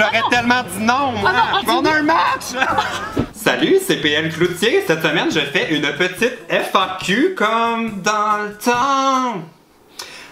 j'aurais tellement dit non, moi! On a un match! Salut, c'est PL Cloutier. Cette semaine, je fais une petite FAQ comme dans le temps.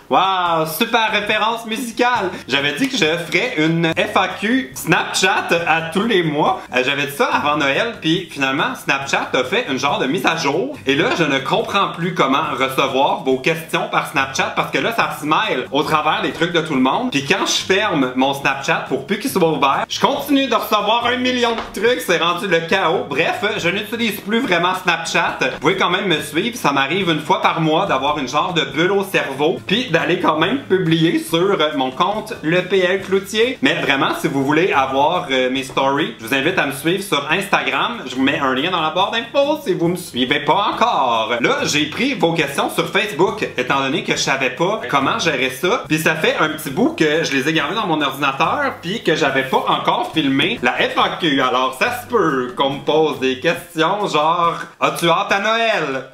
Wow, super référence musicale! J'avais dit que je ferais une FAQ Snapchat à tous les mois. J'avais dit ça avant Noël, puis finalement, Snapchat a fait une genre de mise à jour. Et là, je ne comprends plus comment recevoir vos questions par Snapchat parce que là, ça se mêle au travers des trucs de tout le monde. Puis quand je ferme mon Snapchat pour plus qu'il soit ouvert, je continue de recevoir 1 million de trucs. C'est rendu le chaos. Bref, je n'utilise plus vraiment Snapchat. Vous pouvez quand même me suivre. Ça m'arrive une fois par mois d'avoir une genre de bulle au cerveau. Puis d'aller quand même publier sur mon compte le PL Cloutier. Mais vraiment, si vous voulez avoir mes stories, je vous invite à me suivre sur Instagram. Je vous mets un lien dans la barre d'infos si vous me suivez pas encore. Là, j'ai pris vos questions sur Facebook, étant donné que je savais pas comment gérer ça. Puis ça fait un petit bout que je les ai gardés dans mon ordinateur, puis que j'avais pas encore filmé la FAQ. Alors ça se peut qu'on me pose des questions genre « As-tu hâte à Noël? »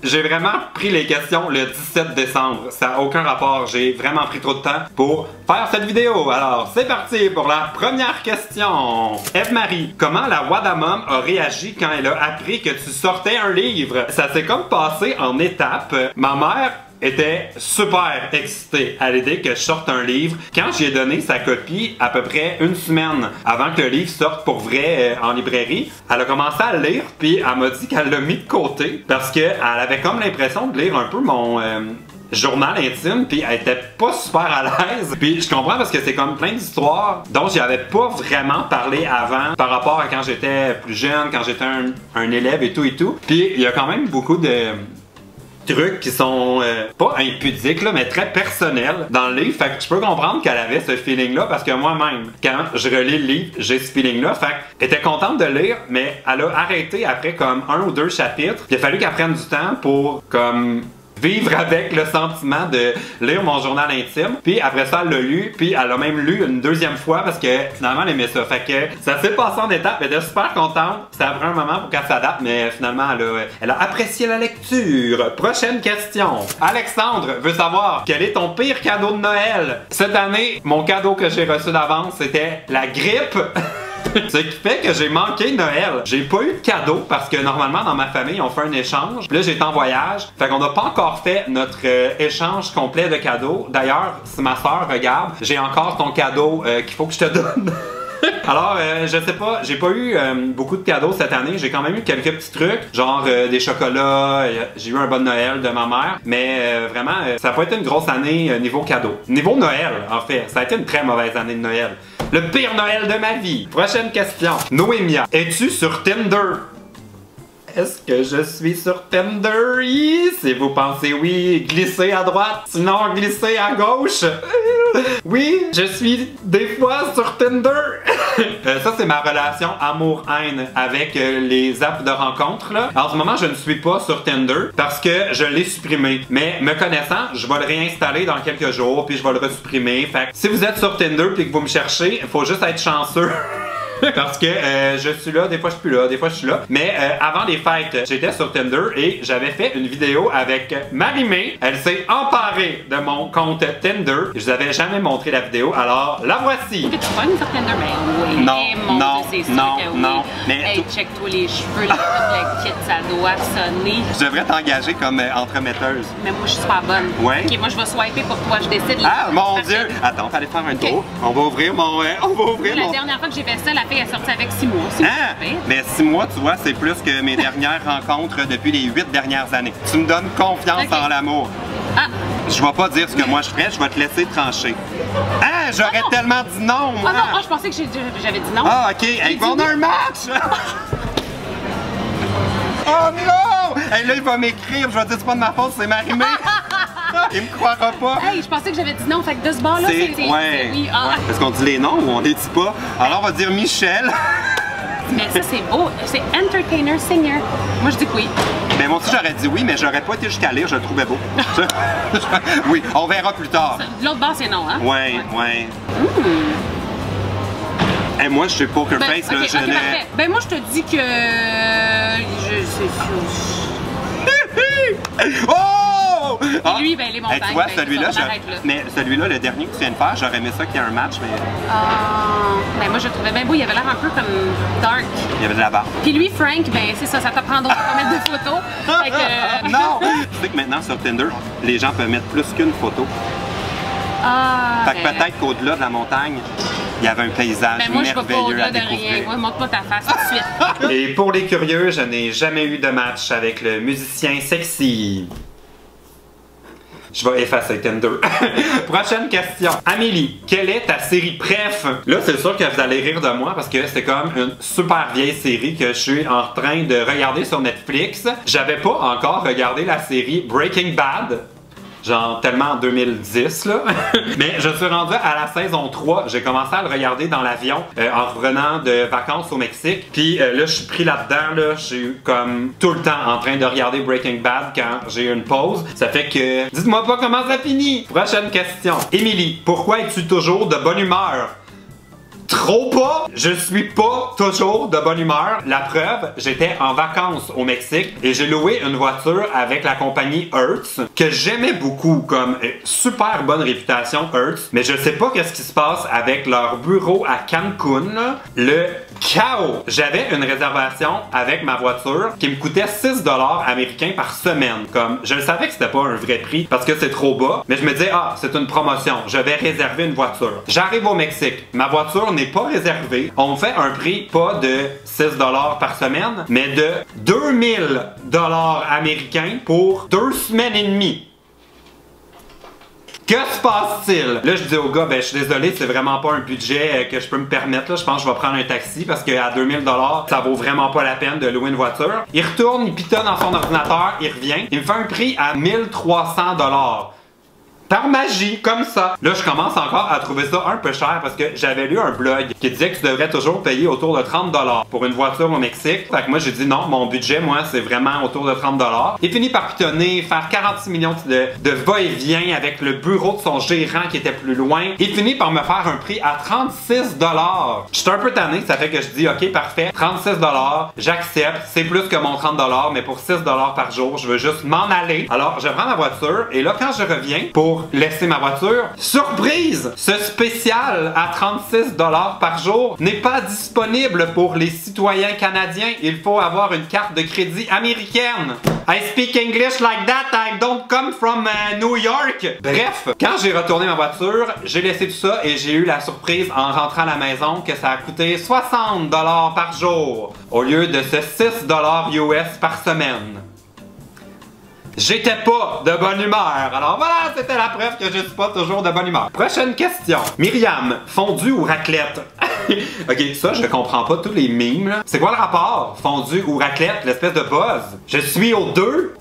J'ai vraiment pris les questions le 17 décembre. Ça n'a aucun rapport. J'ai vraiment pris trop de temps pour faire cette vidéo. Alors, c'est parti pour la première question. Eve-Marie, comment la Wadamom a réagi quand elle a appris que tu sortais un livre? Ça s'est comme passé en étapes. Ma mère était super excitée à l'idée que je sorte un livre. Quand j'ai donné sa copie à peu près une semaine avant que le livre sorte pour vrai en librairie, elle a commencé à le lire, puis elle m'a dit qu'elle l'a mis de côté parce qu'elle avait comme l'impression de lire un peu mon journal intime, puis elle était pas super à l'aise. Puis je comprends parce que c'est comme plein d'histoires dont j'y avais pas vraiment parlé avant par rapport à quand j'étais plus jeune, quand j'étais un élève et tout et tout. Puis il y a quand même beaucoup de trucs qui sont pas impudiques là, mais très personnels dans le livre. Fait que je peux comprendre qu'elle avait ce feeling-là parce que moi-même, quand je relis le livre, j'ai ce feeling-là. Fait qu'elle était contente de lire, mais elle a arrêté après comme 1 ou 2 chapitres. Il a fallu qu'elle prenne du temps pour comme vivre avec le sentiment de lire mon journal intime. Puis après ça, elle l'a lu, puis elle a même lu une deuxième fois parce que finalement elle aimait ça. Fait que ça s'est passé en étapes, elle était super contente. Ça a pris un moment pour qu'elle s'adapte, mais finalement elle a apprécié la lecture. Prochaine question. Alexandre veut savoir quel est ton pire cadeau de Noël? Cette année, mon cadeau que j'ai reçu d'avance, c'était la grippe. Ce qui fait que j'ai manqué Noël. J'ai pas eu de cadeau parce que normalement dans ma famille on fait un échange. Puis là j'étais en voyage. Fait qu'on n'a pas encore fait notre échange complet de cadeaux. D'ailleurs, si ma soeur regarde, j'ai encore ton cadeau qu'il faut que je te donne. Alors, je sais pas, j'ai pas eu beaucoup de cadeaux cette année. J'ai quand même eu quelques petits trucs, genre des chocolats. J'ai eu un bon Noël de ma mère. Mais vraiment, ça n'a pas été une grosse année niveau cadeau. Niveau Noël, en fait, ça a été une très mauvaise année de Noël. Le pire Noël de ma vie. Prochaine question. Noémia, es-tu sur Tinder? Est-ce que je suis sur Tinder? Si vous pensez oui, glissez à droite, sinon glissez à gauche. Oui, je suis des fois sur Tinder. Ça, c'est ma relation amour-haine avec les apps de rencontre. Là. En ce moment, je ne suis pas sur Tinder parce que je l'ai supprimé. Mais me connaissant, je vais le réinstaller dans quelques jours puis je vais le resupprimer. Fait que si vous êtes sur Tinder puis que vous me cherchez, il faut juste être chanceux. Parce que je suis là, des fois je suis plus là, des fois je suis là. Mais avant les fêtes, j'étais sur Tinder et j'avais fait une vidéo avec Marie-Mé. Elle s'est emparée de mon compte Tinder. Je vous avais jamais montré la vidéo, alors la voici. Tu fun sur Tinder? Ben oui. Non, non, non, non. Mais hey, check-toi les cheveux, là, tout le kit, ça doit sonner. Je devrais t'engager comme entremetteuse. Mais moi je suis super bonne. Ouais. Ok, moi je vais swiper pour toi, je décide. Ah mon Dieu! Attends, fallait faire un tour. On va ouvrir mon... La dernière fois que j'ai fait ça, la fille est sortie avec 6 mois. Mais 6 mois, tu vois, c'est plus que mes dernières rencontres depuis les 8 dernières années. Tu me donnes confiance en l'amour. Ah. Je vais pas dire ce que moi je ferais, je vais te laisser trancher. Ah, j'aurais tellement dit non, moi! Ah non, je pensais que j'avais dit non. Ah, ok. Hey, on a un match! Oh non! Hey, là, il va m'écrire, je vais dire c'est pas de ma faute, c'est Marie-Mé. Il me croira pas. Hey, je pensais que j'avais dit non, fait que de ce bord-là, c'est... Ouais. Oui, ah. Ouais. Est-ce qu'on dit les noms ou on les dit pas? Alors, on va dire Michel. Mais ça, c'est beau. C'est entertainer, singer. Moi, je dis que oui. Ben, moi aussi, j'aurais dit oui, mais j'aurais pas été jusqu'à lire, je le trouvais beau. Oui, on verra plus tard. L'autre bord, c'est non, hein? Ouais, ouais. Hey, moi, je suis poker face, là, je parfait. Ben, moi, je te dis que... Oh! Oh! Et lui, ben les montagnes. Tu vois, ben, celui-là, on arrête là. mais celui-là, le dernier que tu viens de faire, j'aurais aimé ça qu'il y ait un match, mais Ben moi, je le trouvais bien beau. Il avait l'air un peu comme dark. il y avait de la barre. Puis lui, Frank, ben c'est ça t'apprend d'autres pas mettre de photos. Fait que... Non! Tu sais que maintenant, sur Tinder, les gens peuvent mettre plus qu'une photo. Ah, Fait que peut-être qu'au-delà de la montagne, il y avait un paysage ben moi, je merveilleux vais pas au-delà à de rien. découvrir. Moi, montre pas ta face tout de suite. Et pour les curieux, je n'ai jamais eu de match avec le musicien sexy. Je vais effacer Tinder. Prochaine question. Amélie, quelle est ta série préf? Là, c'est sûr que vous allez rire de moi parce que c'est comme une super vieille série que je suis en train de regarder sur Netflix. J'avais pas encore regardé la série Breaking Bad. Genre tellement en 2010 là. Mais je suis rendu à la saison 3. J'ai commencé à le regarder dans l'avion en revenant de vacances au Mexique. Puis là, je suis pris là-dedans. Là. Je suis comme tout le temps en train de regarder Breaking Bad quand j'ai une pause. Ça fait que... Dites-moi pas comment ça finit! Prochaine question. Émilie, pourquoi es-tu toujours de bonne humeur? Trop pas! Je suis pas toujours de bonne humeur. La preuve, j'étais en vacances au Mexique et j'ai loué une voiture avec la compagnie Hertz que j'aimais beaucoup, comme super bonne réputation Hertz, mais je sais pas qu'est-ce qui se passe avec leur bureau à Cancun, là. Le chaos! J'avais une réservation avec ma voiture qui me coûtait 6$ américains par semaine. Comme, je le savais que c'était pas un vrai prix parce que c'est trop bas, mais je me disais, ah, c'est une promotion, je vais réserver une voiture. J'arrive au Mexique, ma voiture n'est pas réservée. On me fait un prix pas de 6$ par semaine, mais de 2000$ américains pour 2 semaines et demie. Que se passe-t-il? Là, je dis au gars, ben, je suis désolé, c'est vraiment pas un budget que je peux me permettre. Là. Je pense que je vais prendre un taxi parce qu'à 2000$, ça vaut vraiment pas la peine de louer une voiture. Il retourne, il pitonne dans son ordinateur, il revient. Il me fait un prix à 1300$. Par magie, comme ça. Là, je commence encore à trouver ça un peu cher parce que j'avais lu un blog qui disait que tu devrais toujours payer autour de 30$ pour une voiture au Mexique. Fait que moi, j'ai dit non, mon budget, moi, c'est vraiment autour de 30$. Il finit par pitonner, faire 46 millions de va-et-vient avec le bureau de son gérant qui était plus loin. Il finit par me faire un prix à 36$. J'étais un peu tanné, ça fait que je dis, ok, parfait, 36$, j'accepte, c'est plus que mon 30$, mais pour 6$ par jour, je veux juste m'en aller. Alors, je prends ma voiture et là, quand je reviens pour laisser ma voiture, surprise! Ce spécial à 36$ par jour n'est pas disponible pour les citoyens canadiens. Il faut avoir une carte de crédit américaine. I speak English like that, I don't come from New York. Bref, quand j'ai retourné ma voiture, j'ai laissé tout ça et j'ai eu la surprise en rentrant à la maison que ça a coûté 60$ par jour au lieu de ce 6$ US par semaine. J'étais pas de bonne humeur. Alors voilà, c'était la preuve que je suis pas toujours de bonne humeur. Prochaine question. Myriam, fondue ou raclette? Ok, ça, je comprends pas tous les mimes, là. C'est quoi le rapport? Fondue ou raclette? L'espèce de buzz? Je suis aux deux?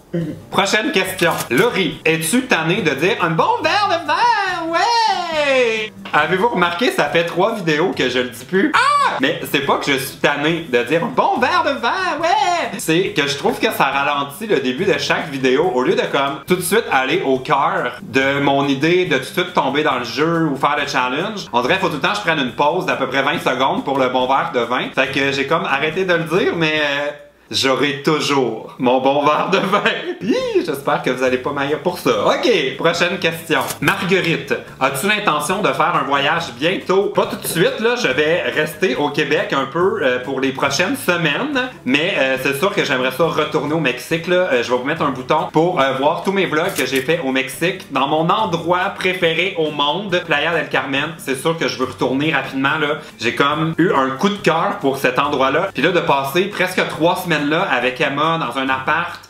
Prochaine question. Laurie, es-tu tanné de dire un bon verre de vin? Ouais! Avez-vous remarqué, ça fait 3 vidéos que je le dis plus? Ah! Mais c'est pas que je suis tanné de dire un bon verre de vin, ouais! C'est que je trouve que ça ralentit le début de chaque vidéo au lieu de comme tout de suite aller au cœur de mon idée de tout de suite tomber dans le jeu ou faire le challenge. On dirait qu'il faut tout le temps que je prenne une pause d'à peu près 20 secondes pour le bon verre de vin. Fait que j'ai comme arrêté de le dire, mais j'aurai toujours mon bon verre de vin. J'espère que vous allez pas m'haïr pour ça. Ok, prochaine question. Marguerite, as-tu l'intention de faire un voyage bientôt? Pas tout de suite, là. Je vais rester au Québec un peu pour les prochaines semaines. Mais c'est sûr que j'aimerais ça retourner au Mexique, là. Je vais vous mettre un bouton pour voir tous mes vlogs que j'ai fait au Mexique. Dans mon endroit préféré au monde, Playa del Carmen. C'est sûr que je veux retourner rapidement, là. J'ai comme eu un coup de cœur pour cet endroit-là. Puis là, de passer presque 3 semaines là avec Emma dans un appart.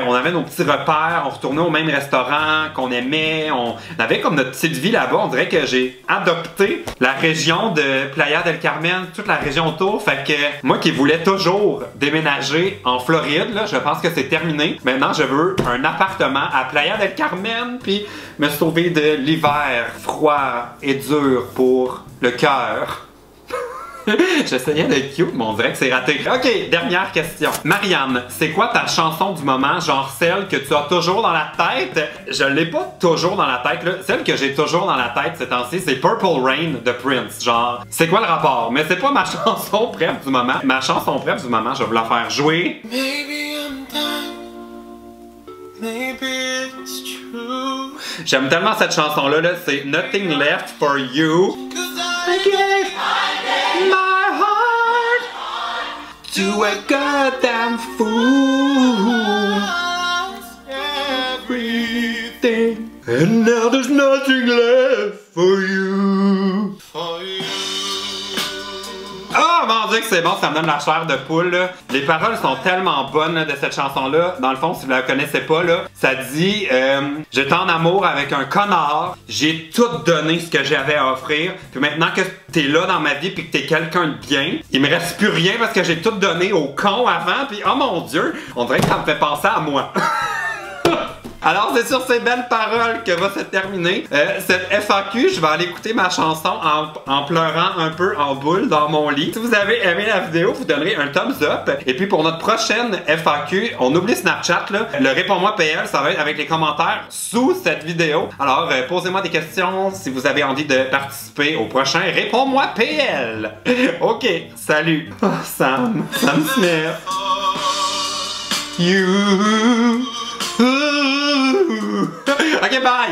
On avait nos petits repères, on retournait au même restaurant qu'on aimait, on avait comme notre petite vie là-bas. On dirait que j'ai adopté la région de Playa del Carmen, toute la région autour. Fait que moi qui voulais toujours déménager en Floride, là, je pense que c'est terminé. Maintenant, je veux un appartement à Playa del Carmen puis me sauver de l'hiver froid et dur pour le cœur. J'essayais d'être cute, mais on dirait que c'est raté. Ok, dernière question. Marianne, c'est quoi ta chanson du moment, genre celle que tu as toujours dans la tête? Je l'ai pas toujours dans la tête, là. Celle que j'ai toujours dans la tête ces temps-ci, c'est Purple Rain de Prince. Genre, c'est quoi le rapport? Mais c'est pas ma chanson préf du moment. Ma chanson préf du moment, je vais vous la faire jouer. Maybe I'm done. Maybe it's true. J'aime tellement cette chanson-là, là, c'est Nothing Left for You. I gave my heart to a goddamn fool. Everything. And now there's nothing left for you. Oh mon dieu que c'est bon, ça me donne la chair de poule là. Les paroles sont tellement bonnes là, de cette chanson-là. Dans le fond, si vous la connaissez pas, là, ça dit j'étais en amour avec un connard, j'ai tout donné ce que j'avais à offrir. Puis maintenant que t'es là dans ma vie puis que t'es quelqu'un de bien, il me reste plus rien parce que j'ai tout donné au con avant. Puis oh mon dieu, on dirait que ça me fait penser à moi. Alors, c'est sur ces belles paroles que va se terminer cette FAQ. Je vais aller écouter ma chanson en pleurant un peu en boule dans mon lit. Si vous avez aimé la vidéo, vous donnerez un thumbs up. Et puis pour notre prochaine FAQ, on oublie Snapchat, là. Le Réponds-moi PL, ça va être avec les commentaires sous cette vidéo. Alors, posez-moi des questions si vous avez envie de participer au prochain Réponds-moi PL. Ok, salut. Oh, Sam Smith. You. Ok, bye!